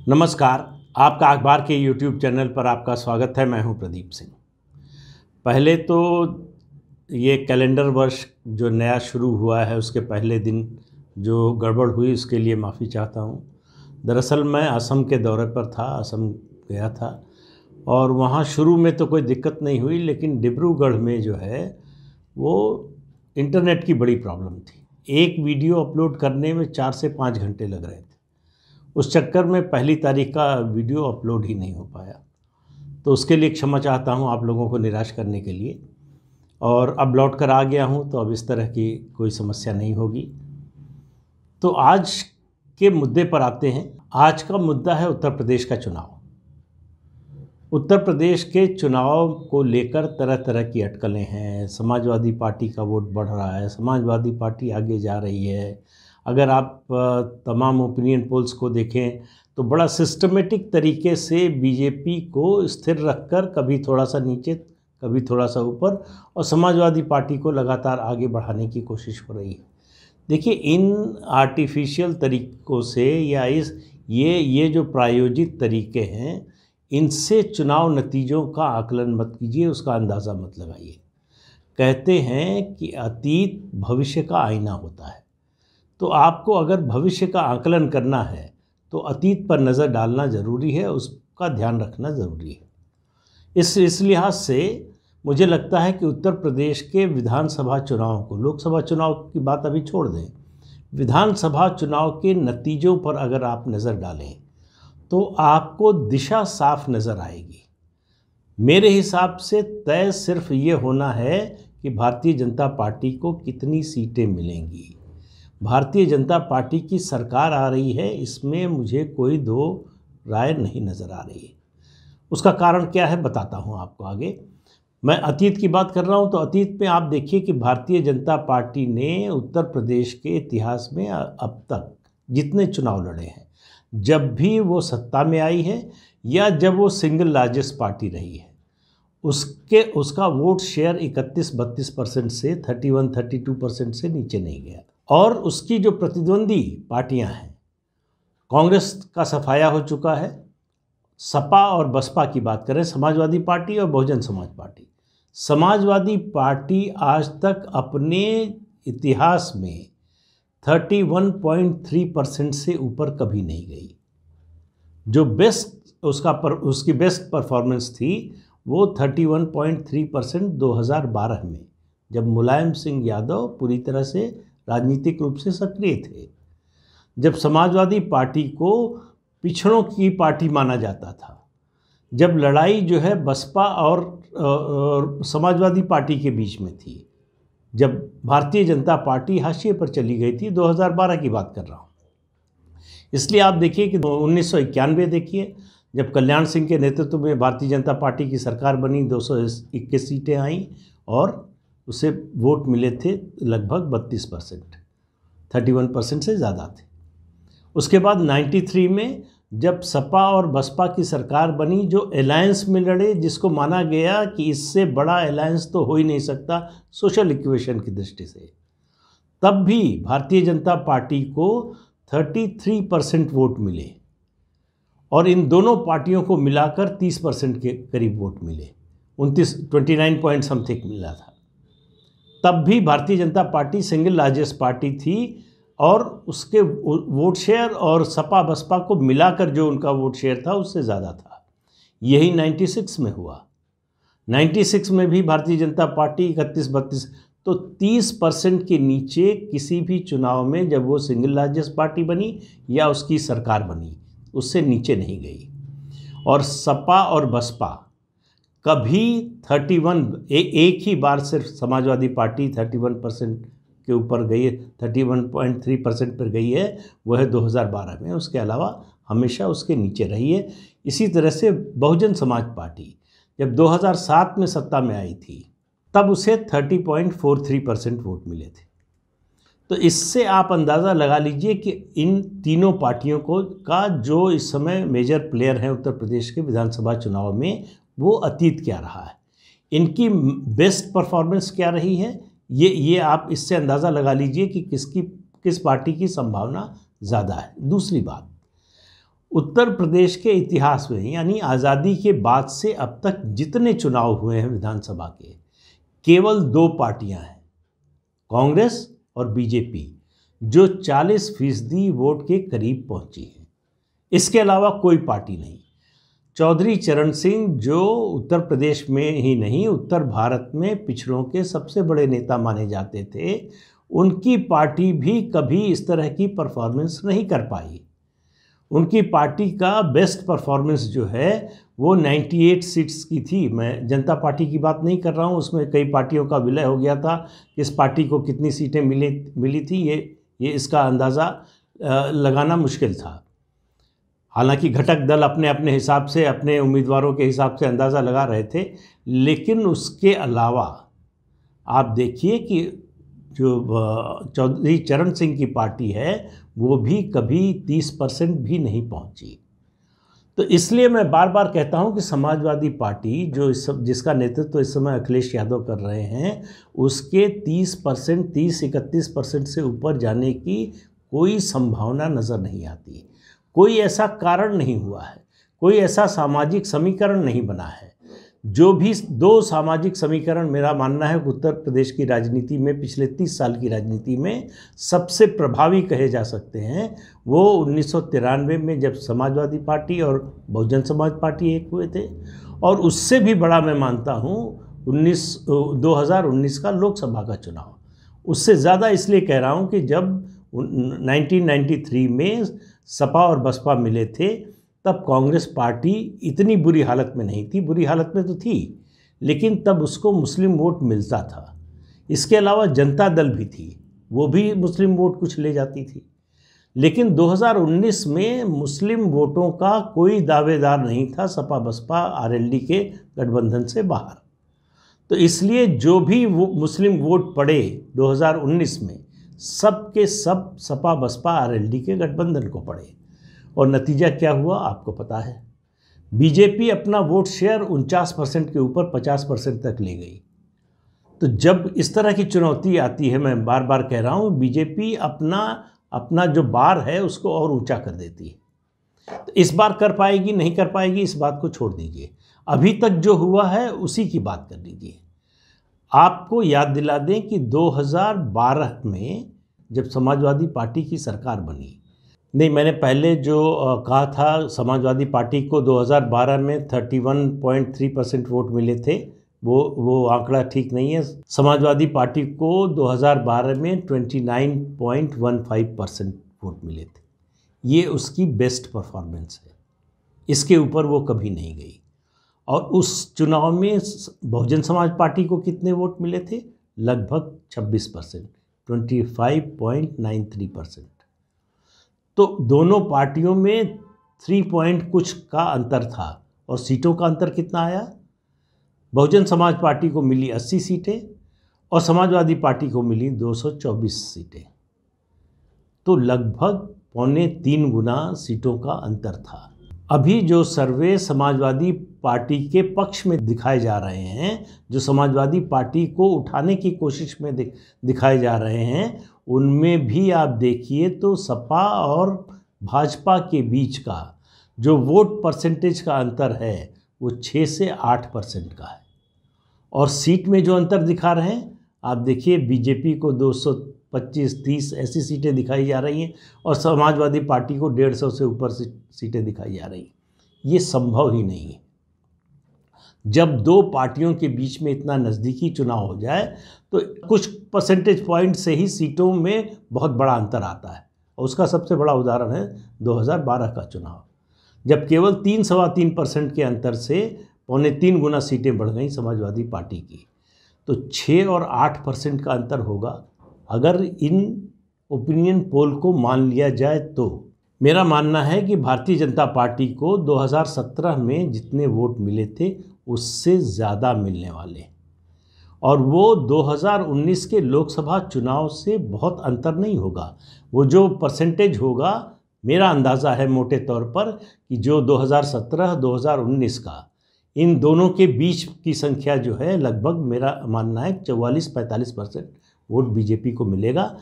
नमस्कार। आपका अखबार के YouTube चैनल पर आपका स्वागत है। मैं हूं प्रदीप सिंह। पहले तो ये कैलेंडर वर्ष जो नया शुरू हुआ है उसके पहले दिन जो गड़बड़ हुई उसके लिए माफ़ी चाहता हूं। दरअसल मैं असम के दौरे पर था, असम गया था और वहां शुरू में तो कोई दिक्कत नहीं हुई, लेकिन डिब्रूगढ़ में जो है वो इंटरनेट की बड़ी प्रॉब्लम थी। एक वीडियो अपलोड करने में 4 से 5 घंटे लग रहे थे। उस चक्कर में पहली तारीख का वीडियो अपलोड ही नहीं हो पाया, तो उसके लिए क्षमा चाहता हूं आप लोगों को निराश करने के लिए। और अब लौट कर आ गया हूं तो अब इस तरह की कोई समस्या नहीं होगी। तो आज के मुद्दे पर आते हैं। आज का मुद्दा है उत्तर प्रदेश का चुनाव। उत्तर प्रदेश के चुनाव को लेकर तरह तरह की अटकलें हैं। समाजवादी पार्टी का वोट बढ़ रहा है, समाजवादी पार्टी आगे जा रही है। अगर आप तमाम ओपिनियन पोल्स को देखें तो बड़ा सिस्टमेटिक तरीके से बीजेपी को स्थिर रखकर कभी थोड़ा सा नीचे कभी थोड़ा सा ऊपर और समाजवादी पार्टी को लगातार आगे बढ़ाने की कोशिश हो रही है। देखिए, इन आर्टिफिशियल तरीक़ों से या ये जो प्रायोजित तरीके हैं, इनसे चुनाव नतीजों का आकलन मत कीजिए, उसका अंदाज़ा मत लगाइए। कहते हैं कि अतीत भविष्य का आईना होता है, तो आपको अगर भविष्य का आकलन करना है तो अतीत पर नज़र डालना ज़रूरी है, उसका ध्यान रखना ज़रूरी है। इस लिहाज से मुझे लगता है कि उत्तर प्रदेश के विधानसभा चुनाव को, लोकसभा चुनाव की बात अभी छोड़ दें, विधानसभा चुनाव के नतीजों पर अगर आप नज़र डालें तो आपको दिशा साफ नज़र आएगी। मेरे हिसाब से तय सिर्फ ये होना है कि भारतीय जनता पार्टी को कितनी सीटें मिलेंगी। भारतीय जनता पार्टी की सरकार आ रही है, इसमें मुझे कोई दो राय नहीं नज़र आ रही है। उसका कारण क्या है बताता हूँ आपको आगे। मैं अतीत की बात कर रहा हूँ तो अतीत में आप देखिए कि भारतीय जनता पार्टी ने उत्तर प्रदेश के इतिहास में अब तक जितने चुनाव लड़े हैं, जब भी वो सत्ता में आई है या जब वो सिंगल लार्जेस्ट पार्टी रही है, उसका वोट शेयर 31-32% से 31-32% से नीचे नहीं गया। और उसकी जो प्रतिद्वंदी पार्टियां हैं, कांग्रेस का सफाया हो चुका है। सपा और बसपा की बात करें, समाजवादी पार्टी और बहुजन समाज पार्टी, समाजवादी पार्टी आज तक अपने इतिहास में 31.3% से ऊपर कभी नहीं गई। जो उसकी बेस्ट परफॉर्मेंस थी वो 31.3% 2012 में, जब मुलायम सिंह यादव पूरी तरह से राजनीतिक रूप से सक्रिय थे, जब समाजवादी पार्टी को पिछड़ों की पार्टी माना जाता था, जब लड़ाई जो है बसपा और समाजवादी पार्टी के बीच में थी, जब भारतीय जनता पार्टी हाशिए पर चली गई थी। 2012 की बात कर रहा हूँ। इसलिए आप देखिए कि 1991 देखिए, जब कल्याण सिंह के नेतृत्व में भारतीय जनता पार्टी की सरकार बनी, 221 सीटें आईं और उसे वोट मिले थे लगभग 32%, 31% से ज़्यादा थे। उसके बाद 93 में जब सपा और बसपा की सरकार बनी, जो अलायंस में लड़े, जिसको माना गया कि इससे बड़ा अलायंस तो हो ही नहीं सकता सोशल इक्वेशन की दृष्टि से, तब भी भारतीय जनता पार्टी को 33% वोट मिले और इन दोनों पार्टियों को मिलाकर 30% के करीब वोट मिले, 29 पॉइंट समथिंग मिला था। तब भी Bharatiya Janata party single largest party थी और उसके वोट शेयर और सपा बसपा को मिलाकर जो उनका वोट शेयर था उससे ज़्यादा था। यही 96 में हुआ। 96 में भी भारतीय जनता पार्टी 31-32, तो 30% के नीचे किसी भी चुनाव में जब वो सिंगल लार्जेस्ट पार्टी बनी या उसकी सरकार बनी, उससे नीचे नहीं गई। और सपा और बसपा कभी एक ही बार सिर्फ समाजवादी पार्टी 31% के ऊपर गई है, 31.3% पर गई है, वह है 2012 में। उसके अलावा हमेशा उसके नीचे रही है। इसी तरह से बहुजन समाज पार्टी जब 2007 में सत्ता में आई थी, तब उसे 30.43% वोट मिले थे। तो इससे आप अंदाज़ा लगा लीजिए कि इन तीनों पार्टियों का जो इस समय मेजर प्लेयर हैं उत्तर प्रदेश के विधानसभा चुनाव में, वो अतीत क्या रहा है, इनकी बेस्ट परफॉर्मेंस क्या रही है, ये आप इससे अंदाज़ा लगा लीजिए कि किस पार्टी की संभावना ज़्यादा है। दूसरी बात, उत्तर प्रदेश के इतिहास में, यानी आज़ादी के बाद से अब तक जितने चुनाव हुए हैं विधानसभा के, केवल 2 पार्टियां हैं, कांग्रेस और बीजेपी, जो 40% वोट के करीब पहुंची है। इसके अलावा कोई पार्टी नहीं। चौधरी चरण सिंह, जो उत्तर प्रदेश में ही नहीं उत्तर भारत में पिछड़ों के सबसे बड़े नेता माने जाते थे, उनकी पार्टी भी कभी इस तरह की परफॉर्मेंस नहीं कर पाई। उनकी पार्टी का बेस्ट परफॉर्मेंस जो है वो 98 सीट्स की थी। मैं जनता पार्टी की बात नहीं कर रहा हूँ, उसमें कई पार्टियों का विलय हो गया था। इस पार्टी को कितनी सीटें मिली थी ये इसका अंदाज़ा लगाना मुश्किल था। हालांकि घटक दल अपने अपने हिसाब से, अपने उम्मीदवारों के हिसाब से अंदाज़ा लगा रहे थे, लेकिन उसके अलावा आप देखिए कि जो चौधरी चरण सिंह की पार्टी है वो भी कभी 30% भी नहीं पहुंची। तो इसलिए मैं बार बार कहता हूं कि समाजवादी पार्टी जो जिसका नेतृत्व इस समय अखिलेश यादव कर रहे हैं, उसके 30%, 30-31% से ऊपर जाने की कोई संभावना नज़र नहीं आती। कोई ऐसा कारण नहीं हुआ है, कोई ऐसा सामाजिक समीकरण नहीं बना है। जो भी 2 सामाजिक समीकरण मेरा मानना है कि उत्तर प्रदेश की राजनीति में, पिछले 30 साल की राजनीति में सबसे प्रभावी कहे जा सकते हैं, वो 1993 में जब समाजवादी पार्टी और बहुजन समाज पार्टी एक हुए थे, और उससे भी बड़ा मैं मानता हूँ 2019 का लोकसभा का चुनाव। उससे ज़्यादा इसलिए कह रहा हूँ कि जब 1993 में सपा और बसपा मिले थे, तब कांग्रेस पार्टी इतनी बुरी हालत में नहीं थी। बुरी हालत में तो थी, लेकिन तब उसको मुस्लिम वोट मिलता था। इसके अलावा जनता दल भी थी, वो भी मुस्लिम वोट कुछ ले जाती थी। लेकिन 2019 में मुस्लिम वोटों का कोई दावेदार नहीं था सपा बसपा आरएलडी के गठबंधन से बाहर। तो इसलिए जो भी मुस्लिम वोट पड़े 2019 में, सब के सब सपा बसपा आरएलडी के गठबंधन को पड़े। और नतीजा क्या हुआ आपको पता है। बीजेपी अपना वोट शेयर 49% के ऊपर 50% तक ले गई। तो जब इस तरह की चुनौती आती है, मैं बार बार कह रहा हूँ, बीजेपी अपना जो बार है उसको और ऊंचा कर देती है। तो इस बार कर पाएगी नहीं कर पाएगी, इस बात को छोड़ दीजिए। अभी तक जो हुआ है उसी की बात कर लीजिए। आपको याद दिला दें कि 2012 में जब समाजवादी पार्टी की सरकार बनी, नहीं, मैंने पहले जो कहा था, समाजवादी पार्टी को 2012 में 31.3% वोट मिले थे, वो आंकड़ा ठीक नहीं है। समाजवादी पार्टी को 2012 में 29.15% वोट मिले थे। ये उसकी बेस्ट परफॉर्मेंस है, इसके ऊपर वो कभी नहीं गई। और उस चुनाव में बहुजन समाज पार्टी को कितने वोट मिले थे? लगभग 26%, 25.93%। तो दोनों पार्टियों में 3 पॉइंट कुछ का अंतर था। और सीटों का अंतर कितना आया? बहुजन समाज पार्टी को मिली 80 सीटें और समाजवादी पार्टी को मिली 224 सीटें। तो लगभग 2.25 गुना सीटों का अंतर था। अभी जो सर्वे समाजवादी पार्टी के पक्ष में दिखाए जा रहे हैं, जो समाजवादी पार्टी को उठाने की कोशिश में दिखाए जा रहे हैं, उनमें भी आप देखिए तो सपा और भाजपा के बीच का जो वोट परसेंटेज का अंतर है वो 6 से 8% का है। और सीट में जो अंतर दिखा रहे हैं, आप देखिए बीजेपी को 225-30 ऐसी सीटें दिखाई जा रही हैं और समाजवादी पार्टी को 150 से ऊपर सीटें दिखाई जा रही हैं। ये संभव ही नहीं है। जब 2 पार्टियों के बीच में इतना नज़दीकी चुनाव हो जाए तो कुछ परसेंटेज पॉइंट से ही सीटों में बहुत बड़ा अंतर आता है। और उसका सबसे बड़ा उदाहरण है 2012 का चुनाव, जब केवल 3-3.25% के अंतर से 2.25 गुना सीटें बढ़ गई समाजवादी पार्टी की। तो 6 और 8% का अंतर होगा अगर इन ओपिनियन पोल को मान लिया जाए। तो मेरा मानना है कि भारतीय जनता पार्टी को 2017 में जितने वोट मिले थे उससे ज़्यादा मिलने वाले, और वो 2019 के लोकसभा चुनाव से बहुत अंतर नहीं होगा। वो जो परसेंटेज होगा, मेरा अंदाज़ा है मोटे तौर पर कि जो 2017-2019 का, इन दोनों के बीच की संख्या जो है, लगभग मेरा मानना है 44-45% वोट बीजेपी को मिलेगा।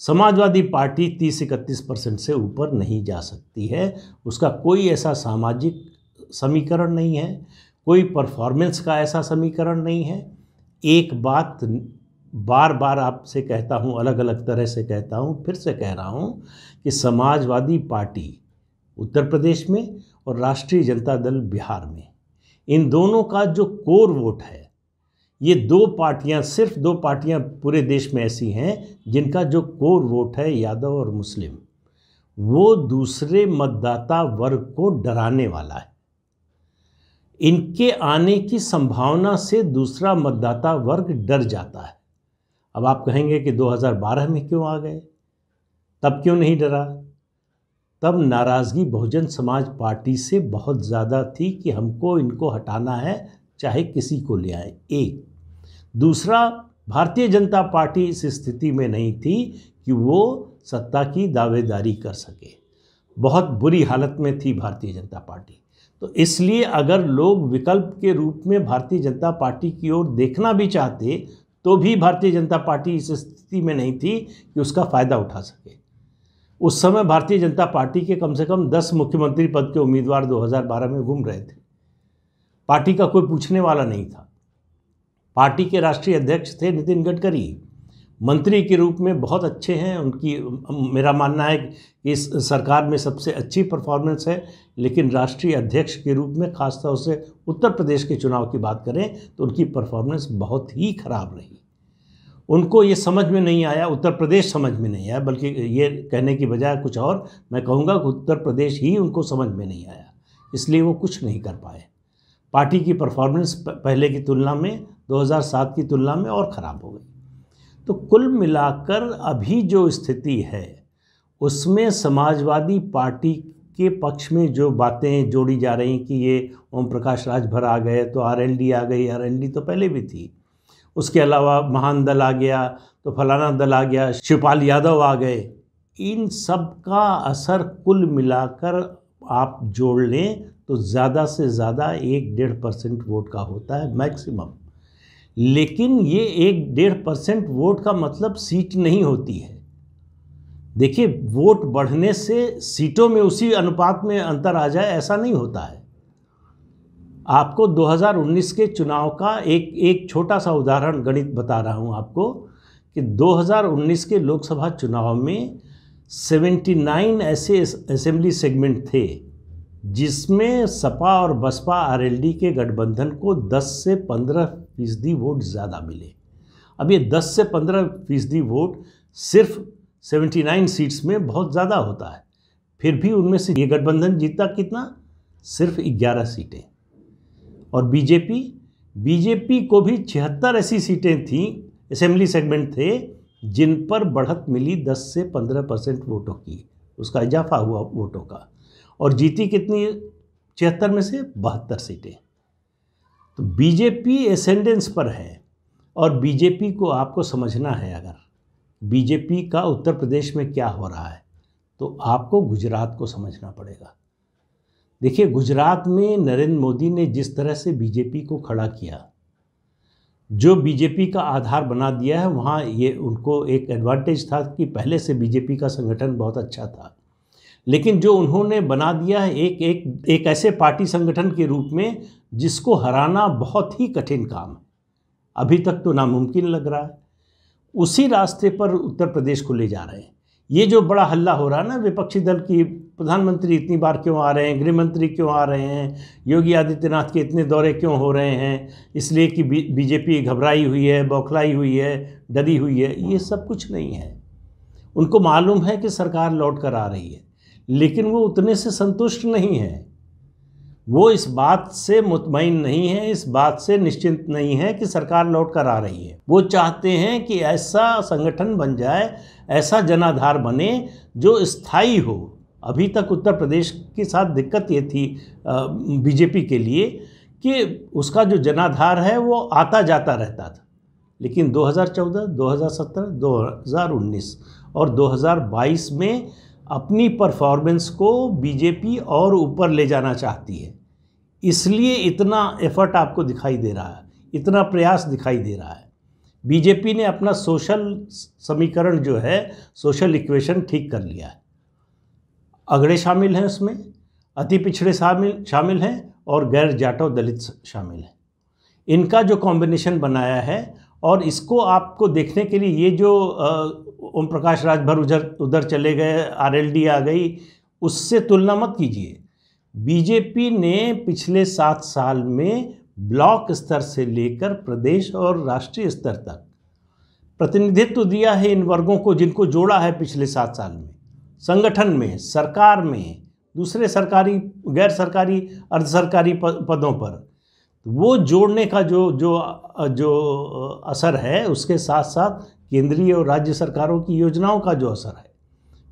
समाजवादी पार्टी 30-31% से ऊपर नहीं जा सकती है। उसका कोई ऐसा सामाजिक समीकरण नहीं है, कोई परफॉर्मेंस का ऐसा समीकरण नहीं है। एक बात बार बार आपसे कहता हूँ, अलग अलग तरह से कहता हूँ, फिर से कह रहा हूँ कि समाजवादी पार्टी उत्तर प्रदेश में और राष्ट्रीय जनता दल बिहार में, इन दोनों का जो कोर वोट है, ये दो पार्टियां, सिर्फ दो पार्टियां पूरे देश में ऐसी हैं जिनका जो कोर वोट है यादव और मुस्लिम, वो दूसरे मतदाता वर्ग को डराने वाला है। इनके आने की संभावना से दूसरा मतदाता वर्ग डर जाता है। अब आप कहेंगे कि 2012 में क्यों आ गए, तब क्यों नहीं डरा? तब नाराज़गी बहुजन समाज पार्टी से बहुत ज़्यादा थी कि हमको इनको हटाना है, चाहे किसी को ले आए। एक दूसरा, भारतीय जनता पार्टी इस स्थिति में नहीं थी कि वो सत्ता की दावेदारी कर सके। बहुत बुरी हालत में थी भारतीय जनता पार्टी। तो इसलिए अगर लोग विकल्प के रूप में भारतीय जनता पार्टी की ओर देखना भी चाहते तो भी भारतीय जनता पार्टी इस स्थिति में नहीं थी कि उसका फ़ायदा उठा सके। उस समय भारतीय जनता पार्टी के कम से कम 10 मुख्यमंत्री पद के उम्मीदवार 2012 में घूम रहे थे। पार्टी का कोई पूछने वाला नहीं था। पार्टी के राष्ट्रीय अध्यक्ष थे नितिन गडकरी, मंत्री के रूप में बहुत अच्छे हैं, उनकी मेरा मानना है कि इस सरकार में सबसे अच्छी परफॉर्मेंस है। लेकिन राष्ट्रीय अध्यक्ष के रूप में खासतौर से उत्तर प्रदेश के चुनाव की बात करें तो उनकी परफॉर्मेंस बहुत ही खराब रही। उनको ये समझ में नहीं आया, उत्तर प्रदेश समझ में नहीं आया, बल्कि ये कहने की बजाय कुछ और मैं कहूँगा कि उत्तर प्रदेश ही उनको समझ में नहीं आया, इसलिए वो कुछ नहीं कर पाए। पार्टी की परफॉर्मेंस पहले की तुलना में, 2007 की तुलना में और ख़राब हो गई। तो कुल मिलाकर अभी जो स्थिति है उसमें समाजवादी पार्टी के पक्ष में जो बातें जोड़ी जा रही कि ये ओम प्रकाश राजभर आ गए तो आरएलडी आ गई, आरएलडी तो पहले भी थी, उसके अलावा महान दल आ गया तो फलाना दल आ गया, शिवपाल यादव आ गए, इन सब का असर कुल मिलाकर आप जोड़ लें तो ज़्यादा से ज़्यादा 1-1.5% वोट का होता है मैक्सिमम। लेकिन ये 1-1.5% वोट का मतलब सीट नहीं होती है। देखिए, वोट बढ़ने से सीटों में उसी अनुपात में अंतर आ जाए ऐसा नहीं होता है। आपको 2019 के चुनाव का एक छोटा सा उदाहरण गणित बता रहा हूँ आपको कि 2019 के लोकसभा चुनाव में 79 ऐसे असेंबली सेगमेंट थे जिसमें सपा और बसपा आरएलडी के गठबंधन को 10 से 15% वोट ज़्यादा मिले। अब ये 10 से 15% वोट सिर्फ 79 सीट्स में बहुत ज़्यादा होता है, फिर भी उनमें से ये गठबंधन जीता कितना? सिर्फ 11 सीटें। और बीजेपी को भी 76 ऐसी सीटें थीं, असेंबली सेगमेंट थे जिन पर बढ़त मिली 10 से 15% वोटों की, उसका इजाफा हुआ वोटों का, और जीती कितनी? 76 में से 72 सीटें। तो बीजेपी एसेंडेंस पर है। और बीजेपी को आपको समझना है, अगर बीजेपी का उत्तर प्रदेश में क्या हो रहा है तो आपको गुजरात को समझना पड़ेगा। देखिए, गुजरात में नरेंद्र मोदी ने जिस तरह से बीजेपी को खड़ा किया, जो बीजेपी का आधार बना दिया है, वहाँ ये उनको एक एडवांटेज था कि पहले से बीजेपी का संगठन बहुत अच्छा था। लेकिन जो उन्होंने बना दिया है एक ऐसे पार्टी संगठन के रूप में जिसको हराना बहुत ही कठिन काम है, अभी तक तो नामुमकिन लग रहा है, उसी रास्ते पर उत्तर प्रदेश को ले जा रहे हैं। ये जो बड़ा हल्ला हो रहा है ना विपक्षी दल की, प्रधानमंत्री इतनी बार क्यों आ रहे हैं, गृह मंत्री क्यों आ रहे हैं, योगी आदित्यनाथ के इतने दौरे क्यों हो रहे हैं, इसलिए कि बीजेपी घबराई हुई है, बौखलाई हुई है, डरी हुई है, ये सब कुछ नहीं है। उनको मालूम है कि सरकार लौट कर आ रही है, लेकिन वो उतने से संतुष्ट नहीं है। वो इस बात से मुतमईन नहीं है, इस बात से निश्चिंत नहीं है कि सरकार लौट कर आ रही है। वो चाहते हैं कि ऐसा संगठन बन जाए, ऐसा जनाधार बने जो स्थायी हो। अभी तक उत्तर प्रदेश के साथ दिक्कत ये थी बीजेपी के लिए कि उसका जो जनाधार है वो आता जाता रहता था। लेकिन 2014, 2017, 2019 और 2022 में अपनी परफॉर्मेंस को बीजेपी और ऊपर ले जाना चाहती है, इसलिए इतना एफर्ट आपको दिखाई दे रहा है, इतना प्रयास दिखाई दे रहा है। बीजेपी ने अपना सोशल समीकरण जो है, सोशल इक्वेशन ठीक कर लिया है। अगड़े शामिल हैं उसमें, अति पिछड़े शामिल हैं और गैर जाटव दलित शामिल हैं। इनका जो कॉम्बिनेशन बनाया है, और इसको आपको देखने के लिए ये जो ओम प्रकाश राजभर उधर चले गए, आरएलडी आ गई, उससे तुलना मत कीजिए। बीजेपी ने पिछले 7 साल में ब्लॉक स्तर से लेकर प्रदेश और राष्ट्रीय स्तर तक प्रतिनिधित्व दिया है इन वर्गों को, जिनको जोड़ा है पिछले 7 साल में, संगठन में, सरकार में, दूसरे सरकारी, गैर सरकारी, अर्ध सरकारी पदों पर। वो जोड़ने का जो असर है, उसके साथ साथ केंद्रीय और राज्य सरकारों की योजनाओं का जो असर है,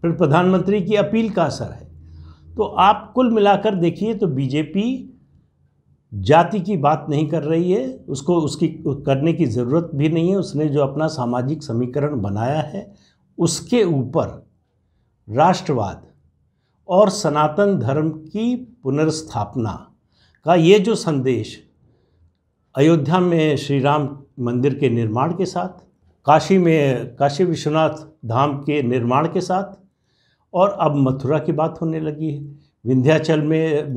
फिर प्रधानमंत्री की अपील का असर है। तो आप कुल मिलाकर देखिए तो बीजेपी जाति की बात नहीं कर रही है, उसको उसकी करने की ज़रूरत भी नहीं है। उसने जो अपना सामाजिक समीकरण बनाया है, उसके ऊपर राष्ट्रवाद और सनातन धर्म की पुनर्स्थापना का ये जो संदेश अयोध्या में श्री राम मंदिर के निर्माण के साथ, काशी में काशी विश्वनाथ धाम के निर्माण के साथ, और अब मथुरा की बात होने लगी है, विंध्याचल में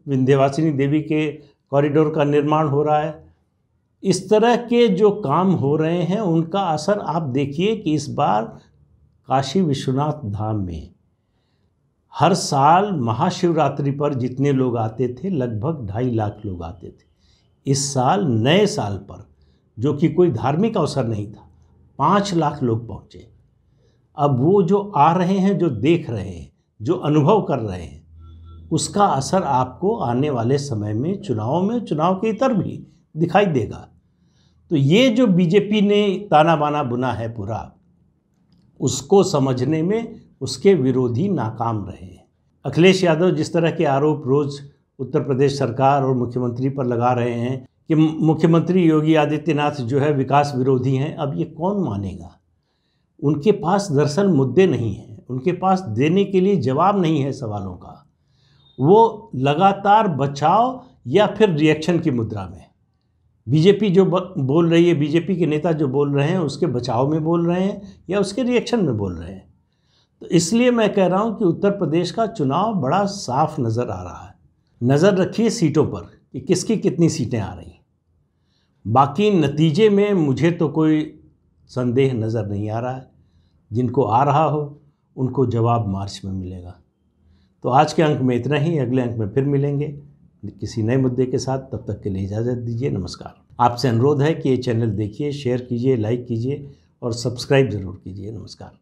विंध्यवासिनी देवी के कॉरिडोर का निर्माण हो रहा है। इस तरह के जो काम हो रहे हैं, उनका असर आप देखिए कि इस बार काशी विश्वनाथ धाम में हर साल महाशिवरात्रि पर जितने लोग आते थे, लगभग 2.5 लाख लोग आते थे। इस साल नए साल पर, जो कि कोई धार्मिक अवसर नहीं था, 5 लाख लोग पहुँचे। अब वो जो आ रहे हैं, जो देख रहे हैं, जो अनुभव कर रहे हैं, उसका असर आपको आने वाले समय में चुनाव के इतर भी दिखाई देगा। तो ये जो बीजेपी ने ताना बाना बुना है पूरा, उसको समझने में उसके विरोधी नाकाम रहे हैं। अखिलेश यादव जिस तरह के आरोप रोज़ उत्तर प्रदेश सरकार और मुख्यमंत्री पर लगा रहे हैं कि मुख्यमंत्री योगी आदित्यनाथ जो है विकास विरोधी हैं, अब ये कौन मानेगा? उनके पास दरअसल मुद्दे नहीं हैं, उनके पास देने के लिए जवाब नहीं है सवालों का। वो लगातार बचाव या फिर रिएक्शन की मुद्रा में, बीजेपी जो बोल रही है, बीजेपी के नेता जो बोल रहे हैं, उसके बचाव में बोल रहे हैं या उसके रिएक्शन में बोल रहे हैं। तो इसलिए मैं कह रहा हूँ कि उत्तर प्रदेश का चुनाव बड़ा साफ नज़र आ रहा है। नज़र रखिए सीटों पर कि किसकी कितनी सीटें आ रही हैं। बाकी नतीजे में मुझे तो कोई संदेह नज़र नहीं आ रहा है। जिनको आ रहा हो उनको जवाब मार्च में मिलेगा। तो आज के अंक में इतना ही, अगले अंक में फिर मिलेंगे किसी नए मुद्दे के साथ। तब तक के लिए इजाज़त दीजिए, नमस्कार। आपसे अनुरोध है कि ये चैनल देखिए, शेयर कीजिए, लाइक कीजिए और सब्सक्राइब ज़रूर कीजिए। नमस्कार।